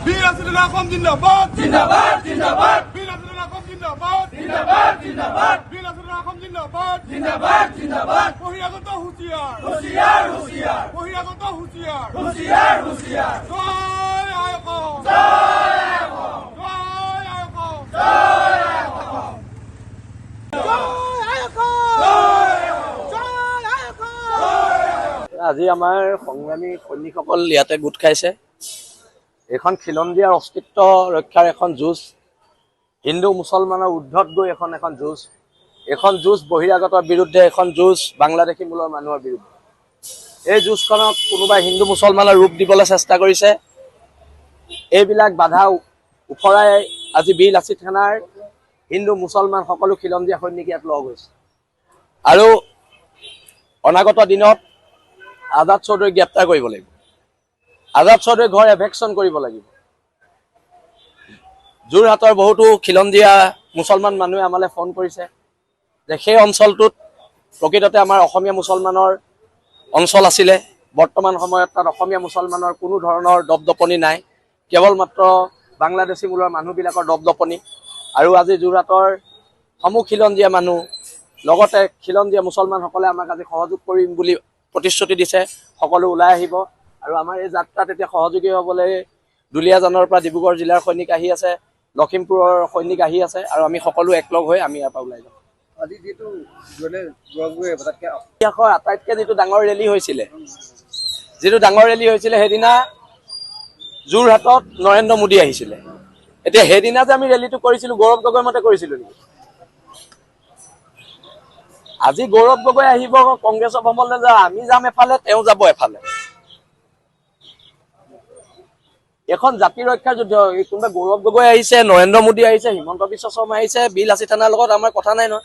বীর আসিফুল আহমদ জিন্দাবাদ জিন্দাবাদ জিন্দাবাদ বীর আসিফুল আহমদ জিন্দাবাদ জিন্দাবাদ জিন্দাবাদ বীর আসিফুল আহমদ জিন্দাবাদ জিন্দাবাদ জিন্দাবাদ বহিরাগত হুঁশিয়ার হুঁশিয়ার হুঁশিয়ার বহিরাগত হুঁশিয়ার হুঁশিয়ার হুঁশিয়ার জয় আয়কম জয় আয়কম জয় আয়কম জয় আয়কম জয় আয়কম জয় আয়কম। আজি আমাৰ সংগ্ৰামী সৈনিকসকল ইয়াতে গোট খাইছে। এখন খিলঞ্জীয়াৰ অস্তিত্ব ৰক্ষাৰ এখন যুঁজ, হিন্দু মুছলমানৰ ঊৰ্ধত গৈ এখন যুঁজ, এখন যুঁজ বহিৰাগতৰ বিৰুদ্ধে, এখন যুঁজ বাংলাদেশী মূলৰ মানুহৰ বিৰুদ্ধে। এই যুঁজখনক কোনোবাই হিন্দু মুছলমানৰ ৰূপ দিবলৈ চেষ্টা কৰিছে। এইবিলাক বাধা উফৰাই আজি বীৰ লাচিত থানাৰ হিন্দু মুছলমান সকলো খিলঞ্জীয়া সৈনিক ইয়াত লগ হৈছে আৰু অনাগত দিনত আজাদ চৌধুৰীক গ্ৰেপ্তাৰ কৰিব লাগিব। আজাদ চৌধুৰীৰ ঘৰ এভেকশ্যন কৰিব লাগিব। যোৰহাটৰ বহুতো খিলঞ্জীয়া মুছলমান মানুহে আমালৈ ফোন কৰিছে যে সেই অঞ্চলটোত প্ৰকৃততে আমাৰ অসমীয়া মুছলমানৰ অঞ্চল আছিলে। বৰ্তমান সময়ত তাত অসমীয়া মুছলমানৰ কোনো ধৰণৰ দপদপনি নাই, কেৱল মাত্ৰ বাংলাদেশী মূলৰ মানুহবিলাকৰ দপদপনি। আৰু আজি যোৰহাটৰ সমূহ খিলঞ্জীয়া মানুহ লগতে খিলঞ্জীয়া মুছলমানসকলে আমাক আজি সহযোগ কৰিম বুলি প্ৰতিশ্ৰুতি দিছে। সকলো ওলাই আহিব আৰু আমাৰ এই যাত্ৰাত এতিয়া সহযোগী হ'বলৈ দুলীয়াজানৰ পৰা ডিব্ৰুগড় জিলাৰ সৈনিক আহি আছে, লখিমপুৰৰ সৈনিক আহি আছে আৰু আমি সকলো একলগ হৈ আমি ইয়াৰ পৰা ওলাই যাম। আজি যিটো ইতিহাসৰ আটাইতকৈ যিটো ডাঙৰ ৰেলী হৈছিলে, সেইদিনা যোৰহাটত নৰেন্দ্ৰ মোদী আহিছিলে। এতিয়া সেইদিনা যে আমি ৰেলীটো কৰিছিলোঁ গৌৰৱ গগৈৰ মতে কৰিছিলোঁ নেকি? আজি গৌৰৱ গগৈ আহিব কংগ্ৰেছৰ ভ্ৰমণলৈ যা, আমি যাম এফালে, তেওঁ যাব এফালে। এখন জাতি ৰক্ষাৰ যুদ্ধ। কোনোবা গৌৰৱ গগৈ আহিছে, নৰেন্দ্ৰ মোদী আহিছে, হিমন্ত বিশ্ব শৰ্মা আহিছে, বীৰ লাচিত থানাৰ লগত আমাৰ কথা নাই নহয়।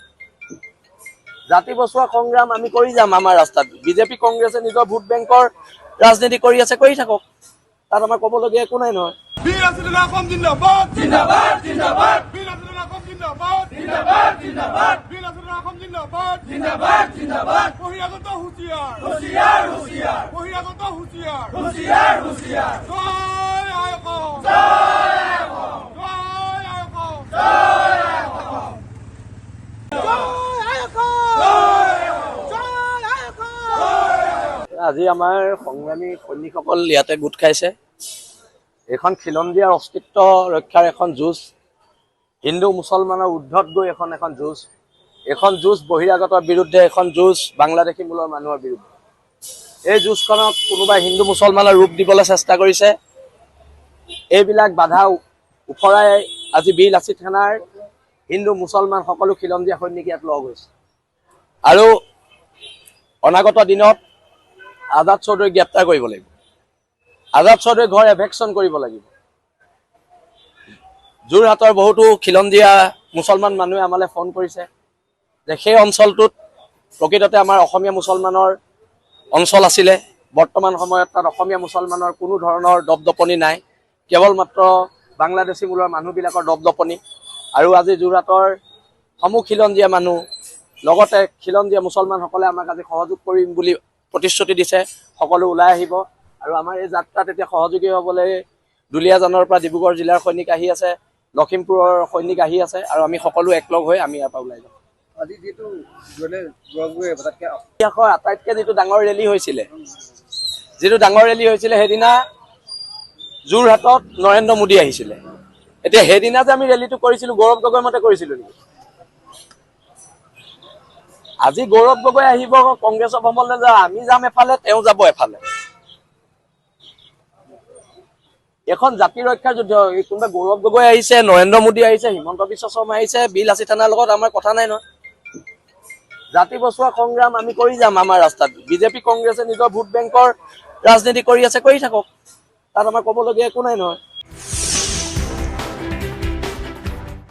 জাতি বচোৱা সংগ্ৰাম আমি কৰি যাম আমাৰ ৰাস্তাত। বিজেপি কংগ্ৰেছে নিজৰ ভোট বেংকৰ ৰাজনীতি কৰি আছে, কৰি থাকক, তাত আমাৰ ক'বলগীয়া একো নাই নহয়। বীর আসিফুল আহমদ জিন্দাবাদ জিন্দাবাদ জিন্দাবাদ বীর আসিফুল আহমদ জিন্দাবাদ জিন্দাবাদ জিন্দাবাদ বীর আসিফুল আহমদ জিন্দাবাদ জিন্দাবাদ জিন্দাবাদ বহিরাগত হুঁশিয়ার হুঁশিয়ার হুঁশিয়ার বহিরাগত হুঁশিয়ার হুঁশিয়ার হুঁশিয়ার জয় আয়কম জয় আয়কম জয় আয়কম জয় আয়কম জয় আয়কম জয় আয়কম। আজি আমাৰ সংগ্ৰামী সৈনিকসকল ইয়াতে গোট খাইছে। এখন খিলঞ্জীয়াৰ অস্তিত্ব ৰক্ষাৰ এখন যুঁজ, হিন্দু মুছলমানৰ ঊৰ্ধত গৈ এখন যুঁজ, এখন যুঁজ বহিৰাগতৰ বিৰুদ্ধে, এখন যুঁজ বাংলাদেশী মূলৰ মানুহৰ বিৰুদ্ধে। এই যুঁজখনক কোনোবাই হিন্দু মুছলমানৰ ৰূপ দিবলৈ চেষ্টা কৰিছে। এইবিলাক বাধা উফৰাই আজি বীৰ লাচিত থানাৰ হিন্দু মুছলমান সকলো খিলঞ্জীয়া সৈনিক ইয়াত লগ হৈছে আৰু অনাগত দিনত আজাদ চৌধুৰীক গ্ৰেপ্তাৰ কৰিব লাগিব। আজাদ চৌধুৰীৰ ঘৰ এভেকশ্যন কৰিব লাগিব। যোৰহাটৰ বহুতো খিলঞ্জীয়া মুছলমান মানুহে আমালৈ ফোন কৰিছে যে সেই অঞ্চলটোত প্ৰকৃততে আমাৰ অসমীয়া মুছলমানৰ অঞ্চল আছিলে। বৰ্তমান সময়ত তাত অসমীয়া মুছলমানৰ কোনো ধৰণৰ দপদপনি নাই, কেৱল মাত্ৰ বাংলাদেশী মূলৰ মানুহবিলাকৰ দপদপনি। আৰু আজি যোৰহাটৰ সমূহ খিলঞ্জীয়া মানুহ লগতে খিলঞ্জীয়া মুছলমানসকলে আমাক আজি সহযোগ কৰিম বুলি প্ৰতিশ্ৰুতি দিছে। সকলো ওলাই আহিব আৰু আমাৰ এই যাত্ৰাত এতিয়া সহযোগী হ'বলৈ দুলীয়াজানৰ পৰা ডিব্ৰুগড় জিলাৰ সৈনিক আহি আছে, লখিমপুৰৰ সৈনিক আহি আছে আৰু আমি সকলো একলগ হৈ আমি ইয়াৰ পৰা ওলাই যাম। আজি যিটো ইতিহাসৰ আটাইতকৈ যিটো ডাঙৰ ৰেলী হৈছিলে, সেইদিনা যোৰহাটত নৰেন্দ্ৰ মোদী আহিছিলে। এতিয়া সেইদিনা যে আমি ৰেলীটো কৰিছিলোঁ গৌৰৱ গগৈৰ মতে কৰিছিলোঁ নেকি? আজি গৌৰৱ গগৈ আহিব কংগ্ৰেছৰ ভ্ৰমণলৈ যা, আমি যাম এফালে, তেওঁ যাব এফালে। এখন জাতি ৰক্ষাৰ যুদ্ধ। কোনোবা গৌৰৱ গগৈ আহিছে, নৰেন্দ্ৰ মোদী আহিছে, হিমন্ত বিশ্ব শৰ্মা আহিছে, বীৰ লাচিত থানাৰ লগত আমাৰ কথা নাই নহয়। জাতি বচোৱা সংগ্ৰাম আমি কৰি যাম আমাৰ ৰাস্তাত। বিজেপি কংগ্ৰেছে নিজৰ ভোট বেংকৰ ৰাজনীতি কৰি আছে, কৰি থাকক, তাত আমাৰ ক'বলগীয়া একো নাই নহয়।